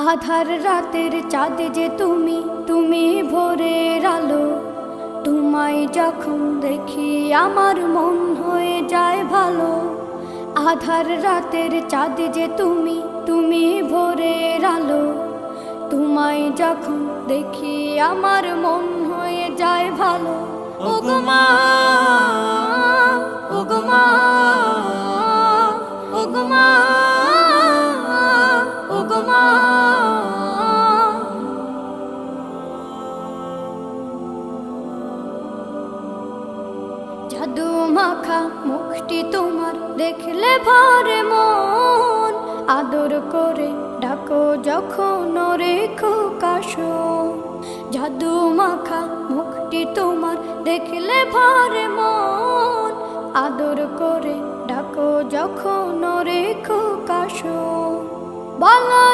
আধার রাতের চাঁদ যে তুমি, তুমি ভোরের আলো। তোমায় যখন দেখি আমার মন হয়ে যায় ভালো। আধার রাতের চাঁদ যে তুমি, তুমি ভোরের আলো। তোমায় যখন দেখি আমার মন হয়ে যায় ভালো। ওগো মা, ওগো মা, ওগো মা, ওগো মা। জাদু মাখা মুখটি তোমার দেখলে ভরে মন। আদর করে ডাকো যখন রেখো কাশো। জাদু মাখা মুখটি তোমার দেখলে ভরে মন। আদর করে ডাকো যখন রেখো কাশো। বলো